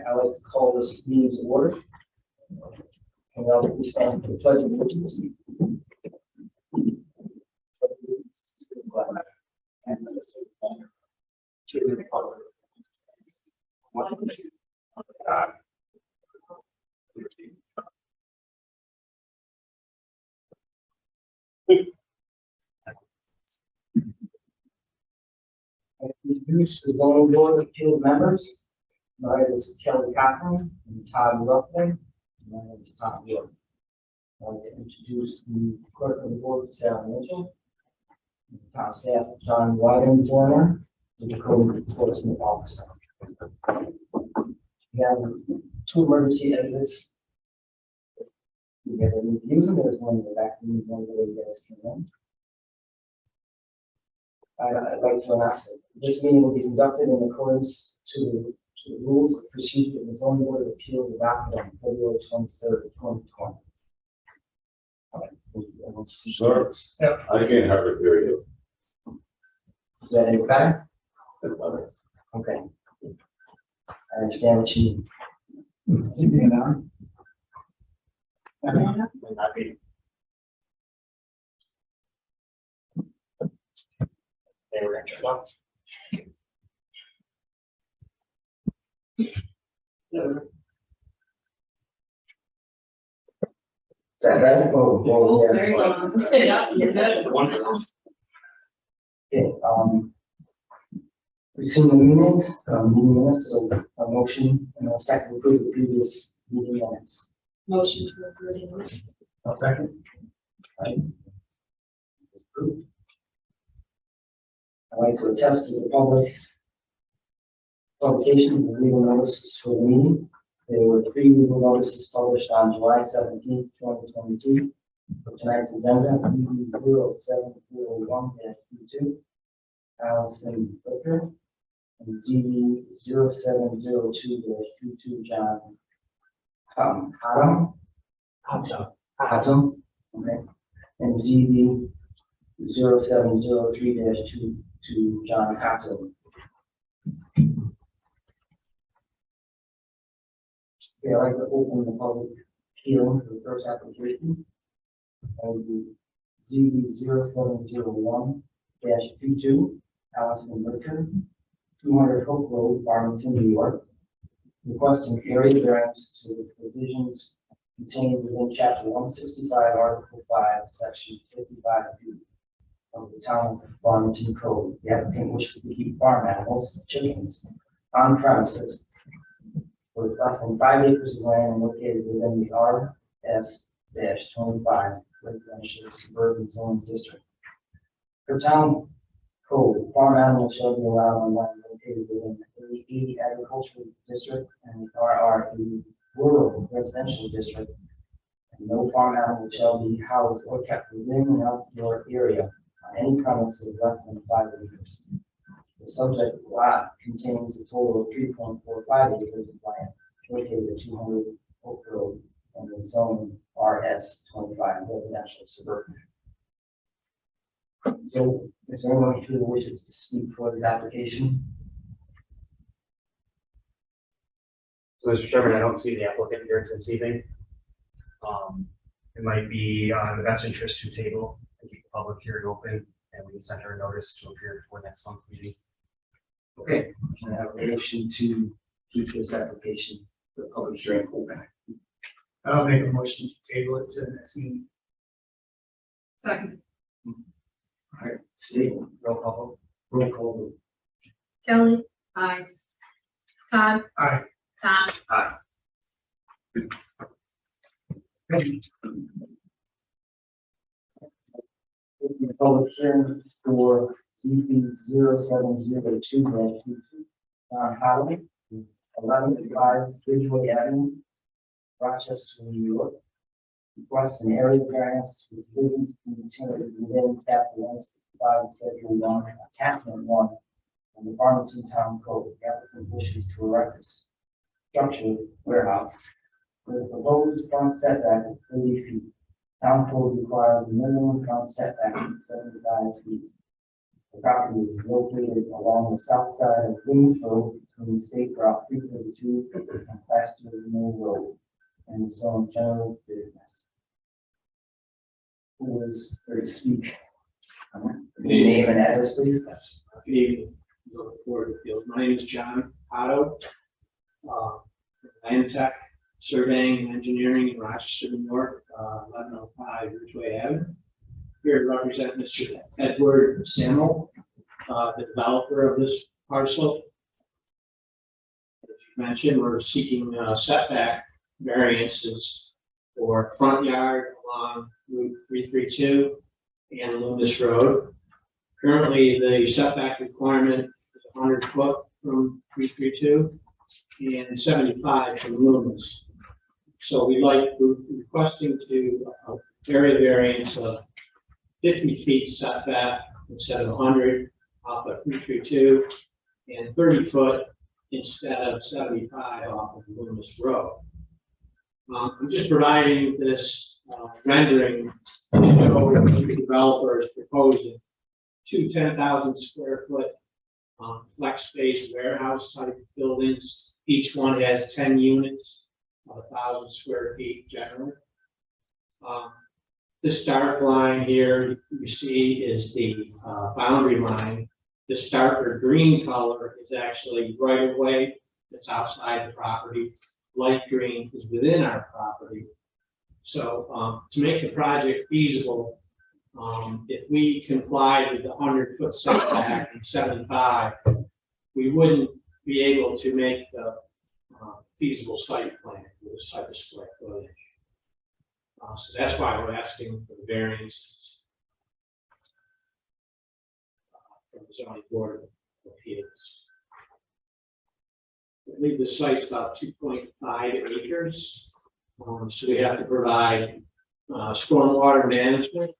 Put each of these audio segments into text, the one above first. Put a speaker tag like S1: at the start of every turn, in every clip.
S1: I'd like to call this meeting to order. And I'll be standing for the pledge of allegiance. To the republic. I introduce the zoning board of appeals members. My name is Kelly Cochran and Todd Ruffman. My name is Tom York. I'd like to introduce the clerk of the board, Sarah Mitchell. Town staff, John Wyden Joiner, and the code enforcement officer. We have two emergency exits. We have a review them. There's one in the back room, one where you guys can in. I'd like to announce that this meeting will be conducted in accordance to the rules of procedure of the zoning board of appeals adopted on February 23rd, 2020.
S2: Sure. Yeah. I can't hardly hear you.
S1: Is that any better? Okay. I understand what you mean. They were extra long. Is that better? Oh, yeah.
S3: Very long. Yeah, you're good.
S1: Okay, we've seen the meetings, meeting minutes, so a motion and a second to approve the previous meeting minutes.
S3: Motion to approve.
S1: A second. Right. Approved. I'd like to attest to the publication of legal notices for the meeting. There were 3 legal notices published on July 17th, 2022. For tonight's agenda, 0701-22, Allison Booker, and DB 0702-22, John Hatem, okay, and ZB 0703-22, John Hatem. Okay, I'd like to open the public hearing for the first application. ZB 0701-22, Allison Butcher, 200 Hope Road, Farmington, New York, requesting area variance to the provisions contained within Chapter 165, Article 5, Section 55B of the Town of Farmington Code. The applicant wishes to keep farm animals, chickens, on premises for less than 5 acres of land located within the RS-25 residential suburban zone district. For town code, farm animals shall be allowed on land located within the 80 agricultural district and the RR80 rural residential district. And no farm animal shall be housed or kept within an outdoor area on any premises less than 5 acres. The subject lot contains a total of 3.45 acres of land located at 200 Oak Road and the zone RS-25 residential suburban. So, is there anyone who wishes to speak for this application?
S4: So, Mr. Chairman, I don't see the applicant here this evening. It might be in the best interest to table and keep the public hearing open, and we can send her a notice to appear before next month's meeting.
S1: Okay, can I have a motion to keep this application for public hearing open?
S5: I'll make a motion to table it to the next meeting.
S3: Second.
S1: All right, Steve, roll call. Roll call.
S3: Kelly. Aye. Todd.
S5: Aye.
S3: Tom.
S1: Aye. Open the public hearing for ZB 0702-22, John Howley, 1105 Bridgeway Avenue, Rochester, New York. Requests an area variance to provisions contained within Chapter 165, Schedule 1, Attachment 1, of the Farmington Town Code. The applicant wishes to erect a structure warehouse with a proposed front setback of 30 feet. Town code requires a minimum front setback of 75 feet. The property is located along the south side of Queens Road between State Route 332 and Plaster Mill Road, and is on general business. Who is there to speak? Name and address, please.
S6: Good evening, Board of Appeals. My name is John Otto, Land Tech Surveying and Engineering in Rochester, New York, 1105 Ridgeway Avenue. Here to represent Mr. Edward Samuel, the developer of this parcel. As you mentioned, we're seeking setback variances for front yard along Route 332 and Loomis Road. Currently, the setback requirement is 100 foot from 332 and 75 from Loomis. So we're requesting to area variance of 50 feet setback instead of 100 off of 332 and 30 foot instead of 75 off of Loomis Road. I'm just providing this rendering to show what the developer is proposing. Two 10,000 square foot flex space warehouse type buildings. Each one has 10 units of 1,000 square feet generally. This dark line here you see is the boundary line. This darker green color is actually right of way that's outside the property. Light green is within our property. So to make the project feasible, if we complied with the 100-foot setback and 75, we wouldn't be able to make the feasible site plan with this type of square footage. So that's why we're asking for the variance from the zoning board of appeals. I believe the site's about 2.5 acres. So we have to provide stormwater management,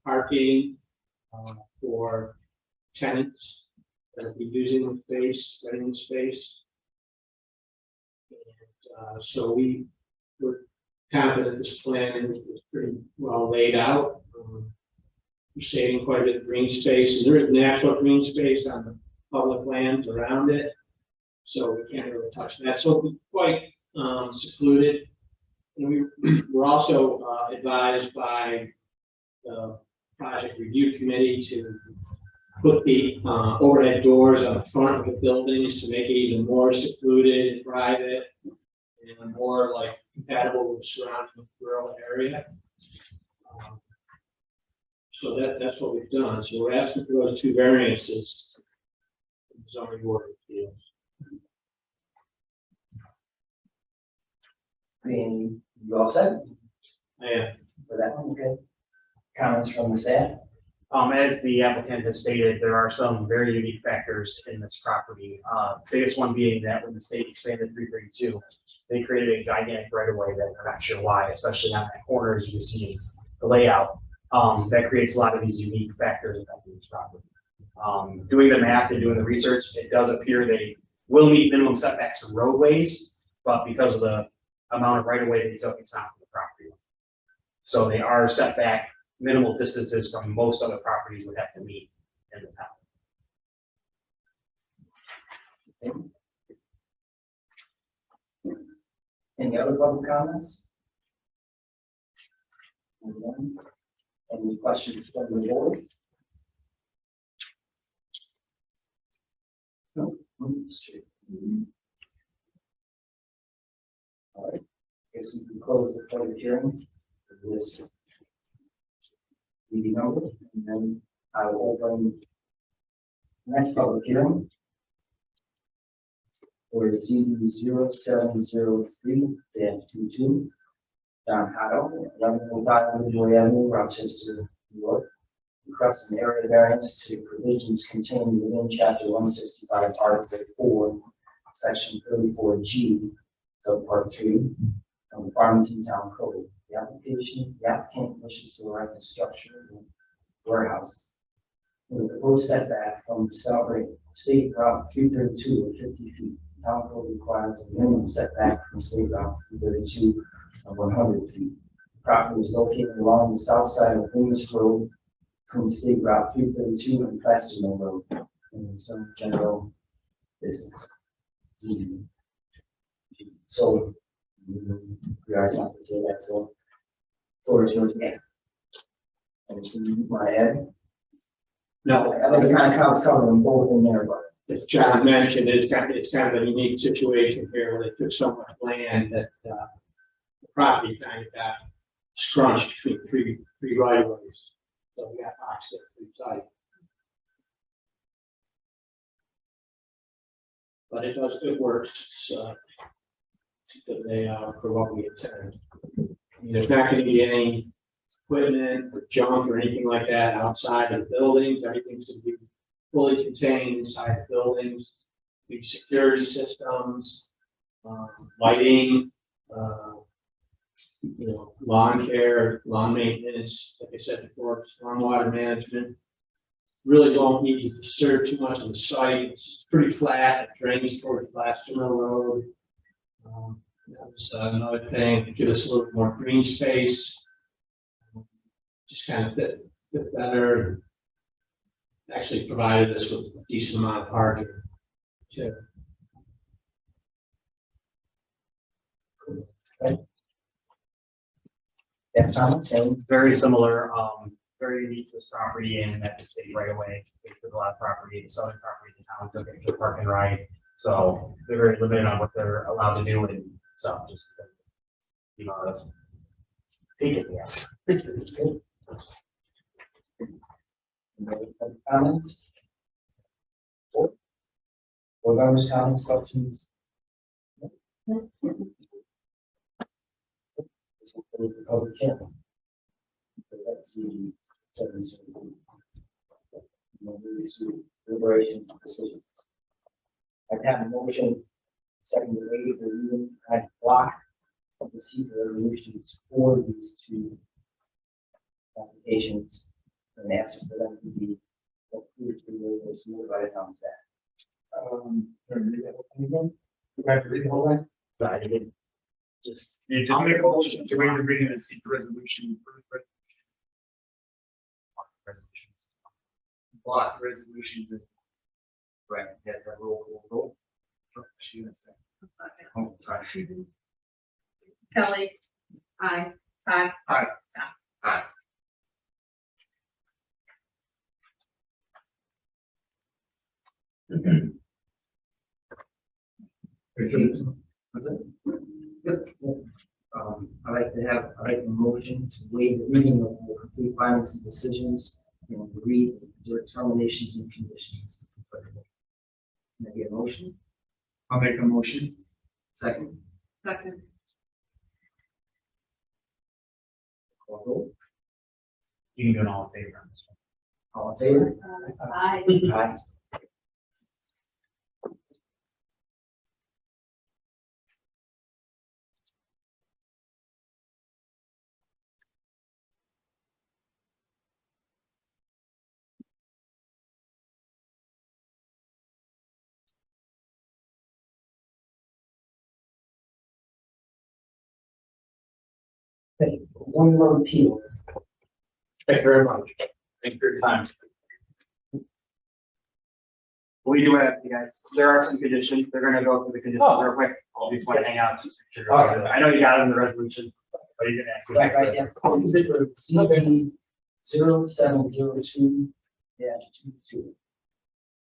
S6: parking for tenants that will be using the space, renting the space. And, so we're confident this plan is pretty well laid out. We're saving quite a bit of green space, and there is natural green space on the public lands around it, so we can't really touch that. So we're quite secluded. And we're also advised by the project review committee to put the overhead doors on the front of the buildings to make it even more secluded and private and more like compatible with the surrounding rural area. So that's what we've done. So we're asking for those two variances from the zoning board of appeals.
S1: Being you all set
S6: I am.
S1: for that one? Okay. Comments from the staff?
S4: As the applicant has stated, there are some very unique factors in this property. Biggest one being that when the state expanded 332, they created a gigantic right of way that I'm not sure why, especially on that corner, as you can see the layout. That creates a lot of these unique factors affecting this property. Doing the math and doing the research, it does appear they will meet minimum setbacks for roadways, but because of the amount of right of way they took, it's not from the property. So they are set back minimal distances from most other properties would have to meet in the town.
S1: Any other public comments? Any questions from the board? No. All right. Guess we can close the public hearing for this meeting over, and then I will open the next public hearing for ZB 0703-22, John Hotto, 1105 Ridgeway Avenue, Rochester, New York, requests an area variance to provisions contained within Chapter 165, Article 4, Section 34G, Subpart 3, of the Farmington Town Code. The applicant wishes to erect a structure in a warehouse with a proposed setback from State Route 332 of 50 feet. The town code requires a minimum setback from State Route 332 of 100 feet. The property is located along the south side of Loomis Road between State Route 332 and Placerville Road, and some general business. So, you guys have to say that, so, floor is yours again. Anything my head?
S6: No,
S1: I like to kind of cover them both in there, but.
S6: as John mentioned, it's kind of a unique situation here where they took so much land that, the property kind of got scrunched between three right of ways. So we got access to the site. But it works, so, they, for what we intend. There's not gonna be any equipment or junk or anything like that outside of the buildings. Everything's gonna be fully contained inside the buildings. Big security systems, lighting, lawn care, lawn maintenance, like I said before, stormwater management. Really don't need to disturb too much of the site. It's pretty flat, it drains toward Placerville Road. That's another thing, to give us a little more green space. Just kind of fit better. Actually provided us with a decent amount of parking too.
S1: Yeah, Tom, same.
S4: Very similar, very unique to this property and at the state right away. They took a lot of property, the southern property of the town took it to park and ride. So they're very limited on what they're allowed to do and stuff, just because, you know, take it, yes.
S1: Comments? Board members, comments, questions? This will close the public hearing. Let's see. Deliberation decisions. I have a motion, second to waive the reading and block of the secret resolutions for these two applications and ask for them to be approved to the submitted by the town staff. Anything? You have to read the whole thing?
S4: But I didn't just.
S5: I'll make a motion to waive the reading and seek the resolution. Block resolutions. Right, yeah, that roll. She was saying. Oh, sorry.
S3: Kelly. Aye. Todd.
S1: I'd like a motion to waive the reading of the complete findings and decisions and read the determinations and conditions. Can I get a motion?
S5: I'll make a motion.
S1: Second,
S3: Second.
S1: call vote.
S4: You can do it all in favor on this one.
S1: All in favor?
S3: Aye.
S1: Aye. Okay, one more appeal.
S4: Thank you very much. Thank you for your time. We do have, you guys, there are some conditions, they're gonna go through the conditions real quick. I just want to hang out. Just to make sure.
S1: Okay.
S4: I know you got it in the resolution, but you can ask.
S1: Right, yeah. Consider CB 0702-22.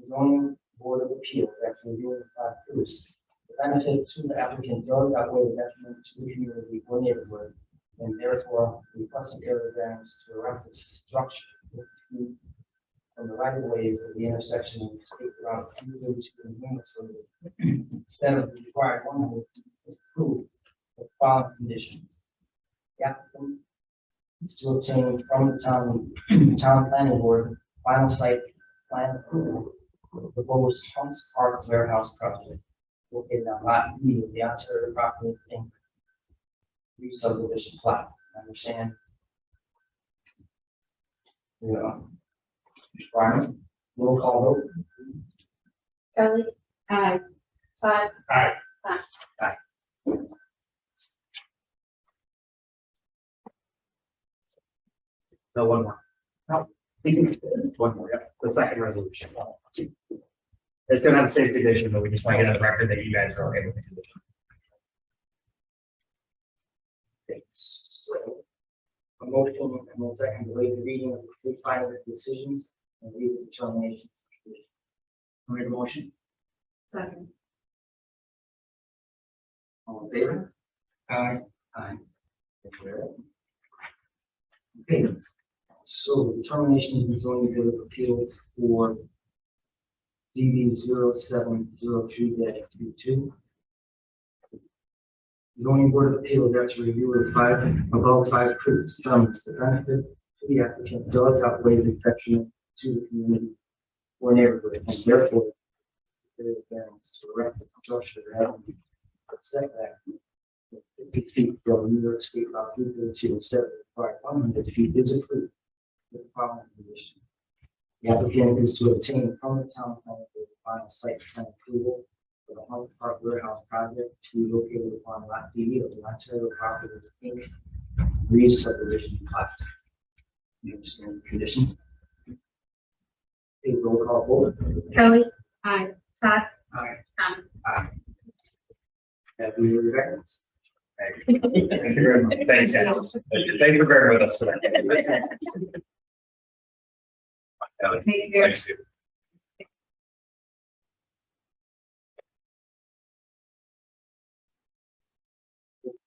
S1: Zoning Board of Appeals, after reviewing the proofs. The benefit to the applicant does outweigh the detriment to the community or neighborhood, and therefore requesting area variance to erect this structure from the right of ways at the intersection of State Route 232 and Loomis Road, instead of the required 100 is approved with following conditions. The applicant is to obtain from the town planning board final site plan approval for the proposed Hunts Park warehouse project located on lot B of the Ontario property in re-subdivision plat. Understand? Yeah. Brian, roll call vote.
S3: Kelly. Aye. Todd.
S4: No, one more. One more, yeah, the second resolution. It's gonna have the same condition, but we just want to get on the record that you guys are okay with the condition.
S1: Okay, so a motion and a second to waive the reading of the three final decisions and read the determinations.
S5: Make a motion.
S3: Second.
S1: All in favor? Aye. Aye. Okay, so determination of the zoning board of appeals for ZB 0703-22. Zoning board of appeals after review of above five proofs determines the benefit to the applicant does outweigh the detriment to the community or neighborhood, and therefore there is variance to erect a structure having a setback 50 feet from New York State Route 232 instead of required 100 feet is approved with the following condition. The applicant is to obtain from the town plan for the final site plan approval for the Hunt Park Warehouse project to be located upon lot D of the Ontario Properties Inc. Re-subdivision plat. You understand the condition? Okay, roll call vote.
S3: Kelly. Aye. Todd.
S5: Aye.
S3: Tom.
S1: Have we heard variance?
S4: Thank you very much. Thanks, guys. Thanks for bearing with us today.
S3: Take care.
S4: Thanks.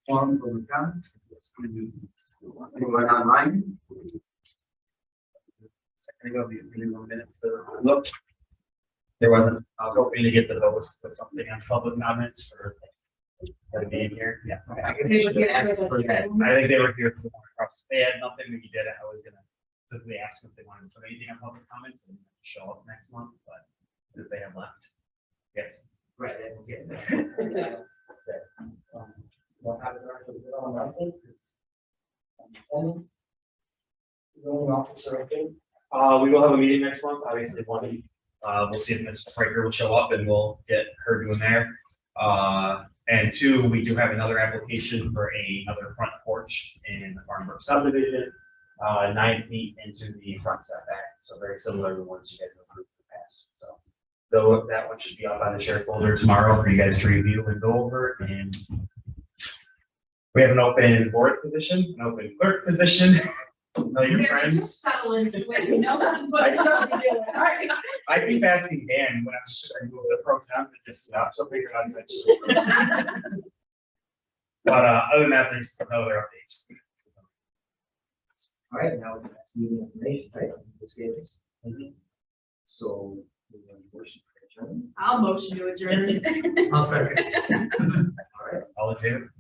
S1: Form from the town. Anyone online?
S4: Look, there wasn't, I was hoping to get the votes, put something on public comments for the meeting here. Yeah.
S3: They were here everybody.
S4: I think they were here for the one across. They had nothing when you did it. I was gonna simply ask if they wanted to put anything on public comments and show up next month, but if they have left. Yes.
S1: Right, I will get that. We'll have it on Monday. Zoning officer, okay?
S4: We will have a meeting next month, obviously one. We'll see if Ms. Riker will show up and we'll get her doing there. And two, we do have another application for another front porch in the Farmington subdivision, 9 feet into the front setback. So very similar to the ones you guys have approved in the past. So though that one should be up on the share folder tomorrow for you guys to review and go over. And we have an open board position, an open clerk position. Tell your friends.
S3: Settle into it, you know what you're doing. All right.
S4: I keep asking Dan when I'm sure I move the program to just stop, so figure out essentially. But other than that, there's no other updates.
S1: All right, now the next meeting information, right? This is. So, we have a motion for adjournment.
S3: I'll motion to adjourn.
S5: I'll second.
S1: All right,
S4: All in favor?